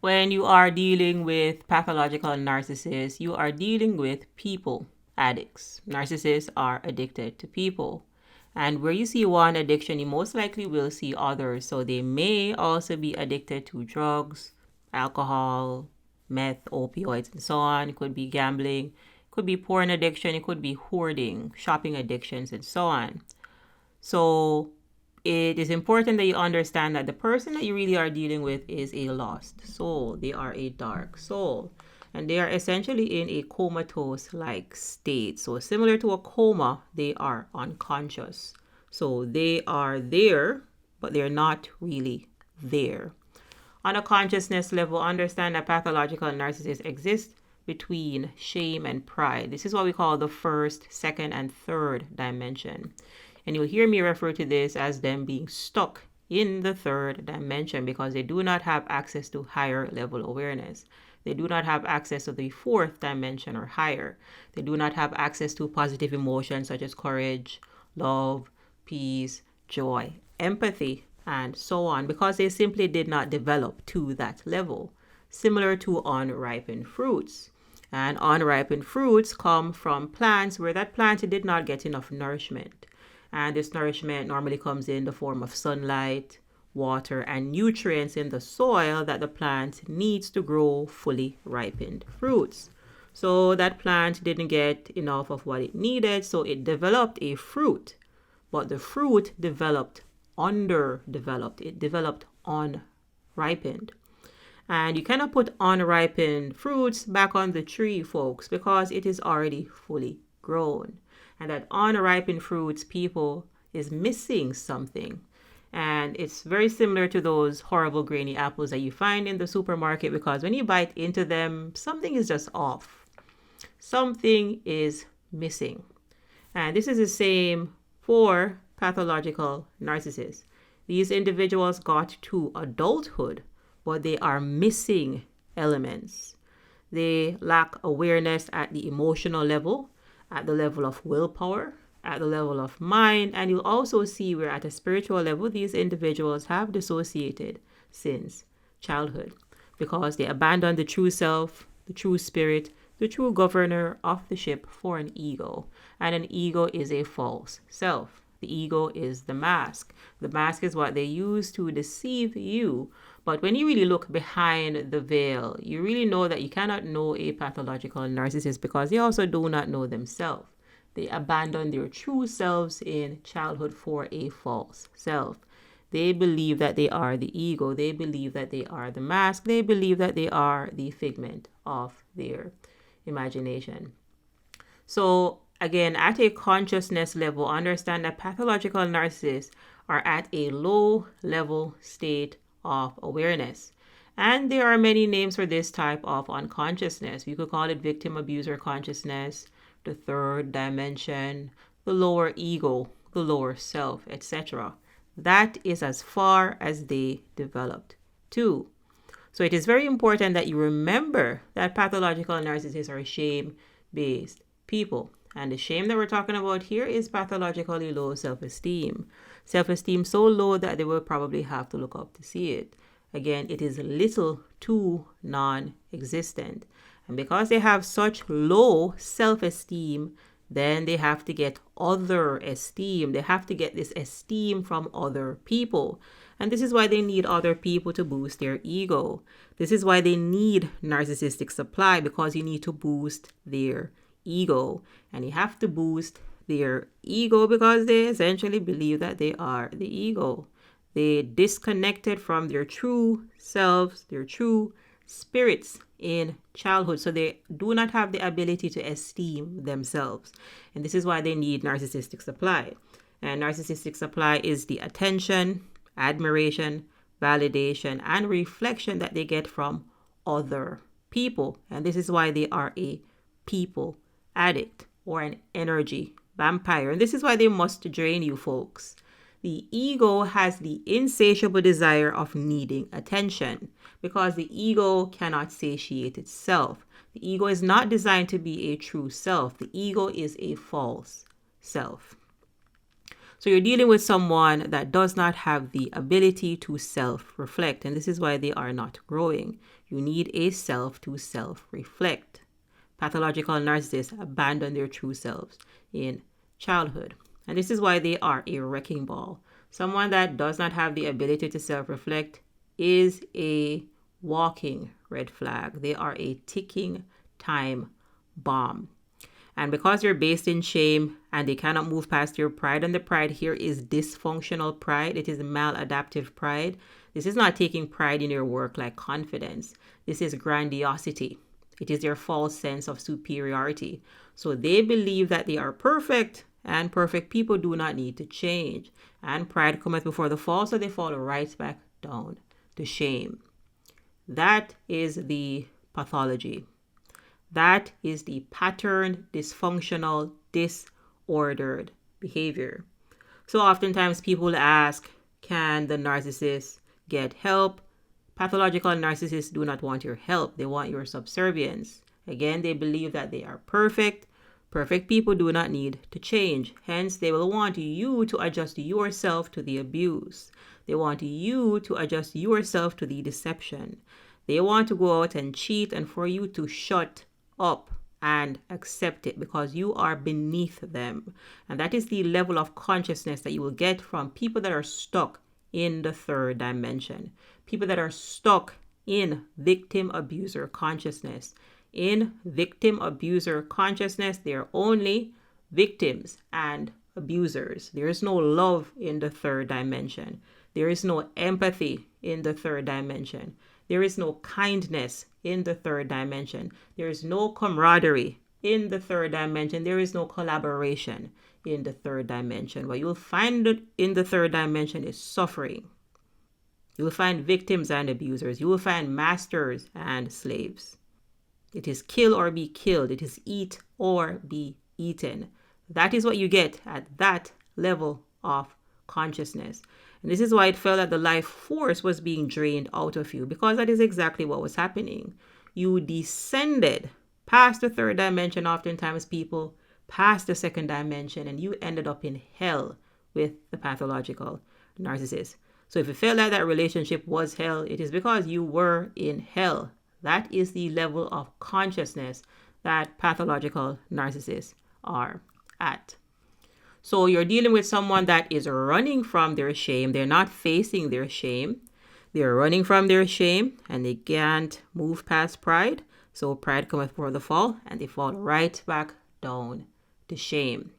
When you are dealing with pathological narcissists, you are dealing with people addicts. Narcissists are addicted to people. And where you see one addiction, you most likely will see others. So they may also be addicted to drugs, alcohol, meth, opioids, and so on. It could be gambling, it could be porn addiction, it could be hoarding, shopping addictions, and so on. So it is important that you understand that the person that you really are dealing with is a lost soul. They are a dark soul. And they are essentially in a comatose-like state. So similar to a coma, they are unconscious. So they are there, but they're not really there. On a consciousness level, understand that pathological narcissists exist between shame and pride. This is what we call the first, second, and third dimension. And you'll hear me refer to this as them being stuck in the third dimension because they do not have access to higher level awareness. They do not have access to the fourth dimension or higher. They do not have access to positive emotions such as courage, love, peace, joy, empathy, and so on because they simply did not develop to that level. Similar to unripened fruits. And unripened fruits come from plants where that plant did not get enough nourishment. And this nourishment normally comes in the form of sunlight, water, and nutrients in the soil that the plant needs to grow fully ripened fruits. So that plant didn't get enough of what it needed, so it developed a fruit. But the fruit developed underdeveloped. It developed unripened. And you cannot put unripened fruits back on the tree, folks, because it is already fully grown. And that unripened fruits, people, is missing something. And it's very similar to those horrible grainy apples that you find in the supermarket because when you bite into them, something is just off. Something is missing. And this is the same for pathological narcissists. These individuals got to adulthood, but they are missing elements. They lack awareness at the emotional level, at the level of willpower, at the level of mind, and you'll also see where at a spiritual level these individuals have dissociated since childhood because they abandoned the true self, the true spirit, the true governor of the ship for an ego. And an ego is a false self. The ego is the mask. The mask is what they use to deceive you. But when you really look behind the veil, you really know that you cannot know a pathological narcissist because they also do not know themselves. They abandon their true selves in childhood for a false self. They believe that they are the ego. They believe that they are the mask. They believe that they are the figment of their imagination. So again, at a consciousness level, understand that pathological narcissists are at a low level state of awareness. And there are many names for this type of unconsciousness. You could call it victim abuser consciousness, the third dimension, the lower ego, the lower self, etc. That is as far as they developed too. So it is very important that you remember that pathological narcissists are shame-based people. And the shame that we're talking about here is pathologically low self-esteem. Self-esteem so low that they will probably have to look up to see it. Again, it is little to non-existent. And because they have such low self-esteem, then they have to get other esteem. They have to get this esteem from other people. And this is why they need other people to boost their ego. This is why they need narcissistic supply, because you need to boost their ego. And you have to boost their ego because they essentially believe that they are the ego. They disconnected from their true selves, their true spirits in childhood. So they do not have the ability to esteem themselves. And this is why they need narcissistic supply. And narcissistic supply is the attention, admiration, validation, and reflection that they get from other people. And this is why they are a people addict or an energy vampire. And this is why they must drain you, folks. The ego has the insatiable desire of needing attention because the ego cannot satiate itself. The ego is not designed to be a true self. The ego is a false self. So you're dealing with someone that does not have the ability to self-reflect. And this is why they are not growing. You need a self to self-reflect. Pathological narcissists abandon their true selves in childhood. And this is why they are a wrecking ball. Someone that does not have the ability to self-reflect is a walking red flag. They are a ticking time bomb. And because they're based in shame and they cannot move past your pride, and the pride here is dysfunctional pride, it is maladaptive pride. This is not taking pride in your work like confidence. This is grandiosity. It is their false sense of superiority. So they believe that they are perfect, and perfect people do not need to change. And pride cometh before the fall, so they fall right back down to shame. That is the pathology. That is the pattern, dysfunctional, disordered behavior. So oftentimes people ask, can the narcissist get help? Pathological narcissists do not want your help. They want your subservience. Again, they believe that they are perfect. Perfect people do not need to change. Hence, they will want you to adjust yourself to the abuse. They want you to adjust yourself to the deception. They want to go out and cheat and for you to shut up and accept it because you are beneath them. And that is the level of consciousness that you will get from people that are stuck in the third dimension. People that are stuck in victim abuser consciousness. In victim abuser consciousness, they are only victims and abusers. There is no love in the third dimension. There is no empathy in the third dimension. There is no kindness in the third dimension. There is no camaraderie in the third dimension. There is no collaboration in the third dimension. What you'll find in the third dimension is suffering. You will find victims and abusers. You will find masters and slaves. It is kill or be killed. It is eat or be eaten. That is what you get at that level of consciousness. And this is why it felt that the life force was being drained out of you, because that is exactly what was happening. You descended past the third dimension, oftentimes people past the second dimension, and you ended up in hell with the pathological narcissist. So if you felt like that relationship was hell, it is because you were in hell. That is the level of consciousness that pathological narcissists are at. So you're dealing with someone that is running from their shame. They're not facing their shame. They're running from their shame and they can't move past pride. So pride cometh before the fall and they fall right back down to shame.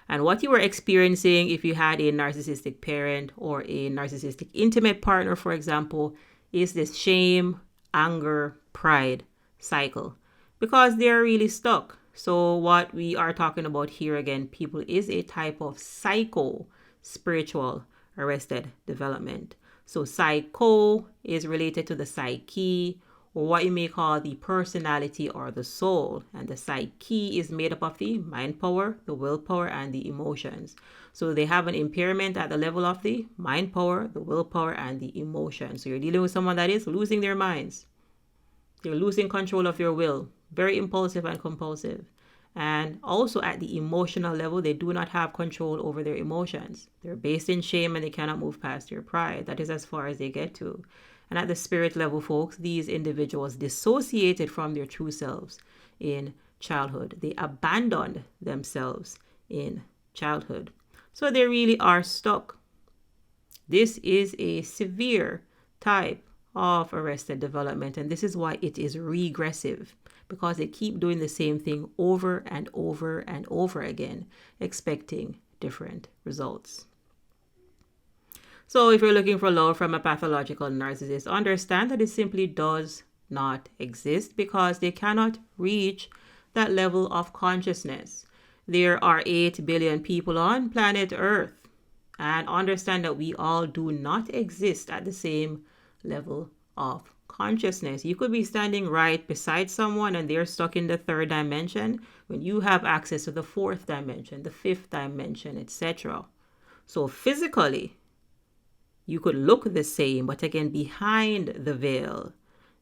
And what you were experiencing if you had a narcissistic parent or a narcissistic intimate partner, for example, is this shame, anger, pride cycle because they're really stuck. So what we are talking about here again, people, is a type of psycho-spiritual arrested development. So psycho is related to the psyche, or what you may call the personality or the soul. And the psyche is made up of the mind power, the willpower, and the emotions. So they have an impairment at the level of the mind power, the willpower, and the emotions. So you're dealing with someone that is losing their minds. They're losing control of their will. Very impulsive and compulsive. And also at the emotional level, they do not have control over their emotions. They're based in shame and they cannot move past their pride. That is as far as they get to. And at the spirit level, folks, these individuals dissociated from their true selves in childhood. They abandoned themselves in childhood. So they really are stuck. This is a severe type of arrested development, and this is why it is regressive, because they keep doing the same thing over and over and over again, expecting different results. So if you're looking for love from a pathological narcissist, understand that it simply does not exist because they cannot reach that level of consciousness. There are 8 billion people on planet Earth, and understand that we all do not exist at the same level of consciousness. You could be standing right beside someone and they're stuck in the third dimension when you have access to the fourth dimension, the fifth dimension, etc. So physically, you could look the same, but again, behind the veil,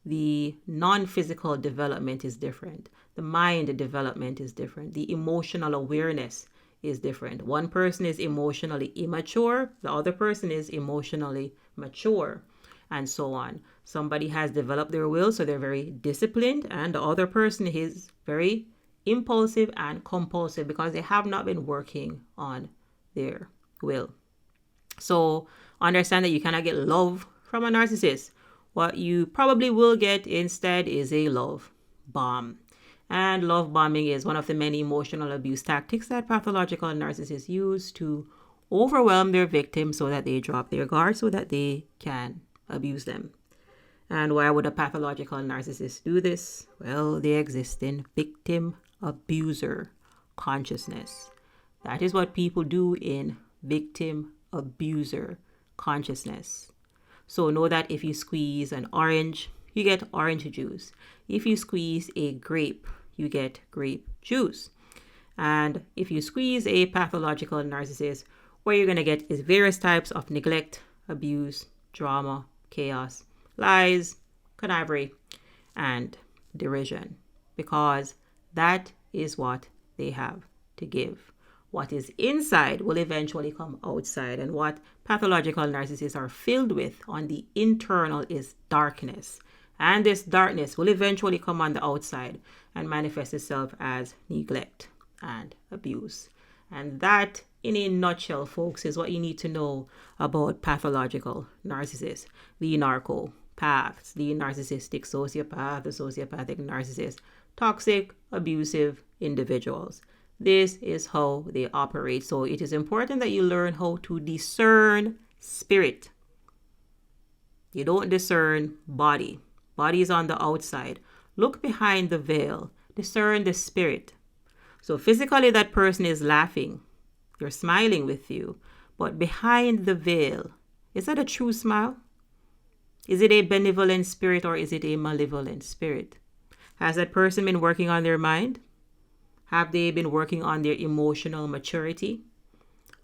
the non-physical development is different. The mind development is different. The emotional awareness is different. One person is emotionally immature, the other person is emotionally mature, and so on. Somebody has developed their will, so they're very disciplined, and the other person is very impulsive and compulsive because they have not been working on their will. So understand that you cannot get love from a narcissist. What you probably will get instead is a love bomb. And love bombing is one of the many emotional abuse tactics that pathological narcissists use to overwhelm their victims so that they drop their guard so that they can abuse them. And why would a pathological narcissist do this? Well, they exist in victim abuser consciousness. That is what people do in victim abuser consciousness. So know that if you squeeze an orange, you get orange juice. If you squeeze a grape, you get grape juice. And if you squeeze a pathological narcissist, what you're going to get is various types of neglect, abuse, drama, chaos, lies, connivery, and derision. Because that is what they have to give. What is inside will eventually come outside. And what pathological narcissists are filled with on the internal is darkness. And this darkness will eventually come on the outside and manifest itself as neglect and abuse. And that, in a nutshell, folks, is what you need to know about pathological narcissists. The narcopaths, the narcissistic sociopath, the sociopathic narcissist, toxic, abusive individuals. This is how they operate. So it is important that you learn how to discern spirit. You don't discern body. Body is on the outside. Look behind the veil. Discern the spirit. So physically that person is laughing. They're smiling with you. But behind the veil, is that a true smile? Is it a benevolent spirit or is it a malevolent spirit? Has that person been working on their mind? Have they been working on their emotional maturity?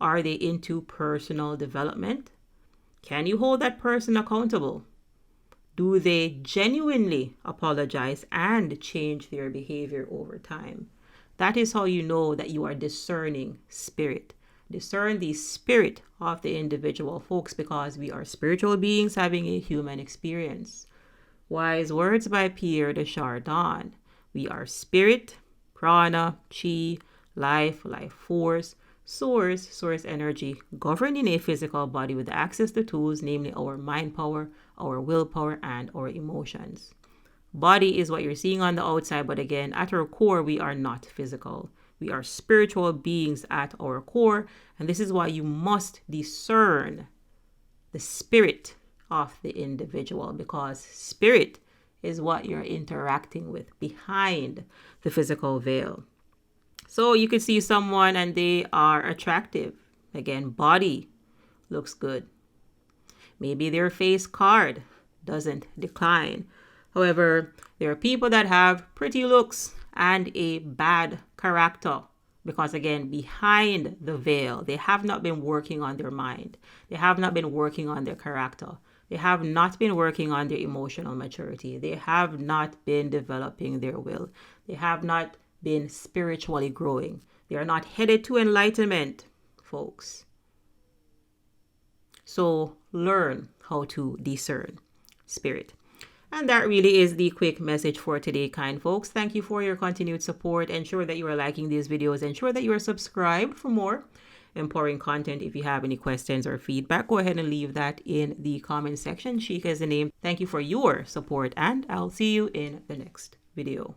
Are they into personal development? Can you hold that person accountable? Do they genuinely apologize and change their behavior over time? That is how you know that you are discerning spirit. Discern the spirit of the individual, folks, because we are spiritual beings having a human experience. Wise words by Pierre de Chardin. We are spirit, prana, chi, life force, source energy, governed in a physical body with access to tools, namely our mind power, our willpower, and our emotions. Body is what you're seeing on the outside, but again, at our core, we are not physical. We are spiritual beings at our core, and this is why you must discern the spirit of the individual, because spirit is what you're interacting with behind the physical veil. So you could see someone and they are attractive. Again, body looks good. Maybe their face card doesn't decline. However, there are people that have pretty looks and a bad character because, again, behind the veil, they have not been working on their mind. They have not been working on their character. They have not been working on their emotional maturity. They have not been developing their will. They have not been spiritually growing. They are not headed to enlightenment, folks. So learn how to discern spirit. And that really is the quick message for today, kind folks. Thank you for your continued support. Ensure that you are liking these videos. Ensure that you are subscribed for more empowering content. If you have any questions or feedback, go ahead and leave that in the comment section. Sheikah is the name. Thank you for your support, and I'll see you in the next video.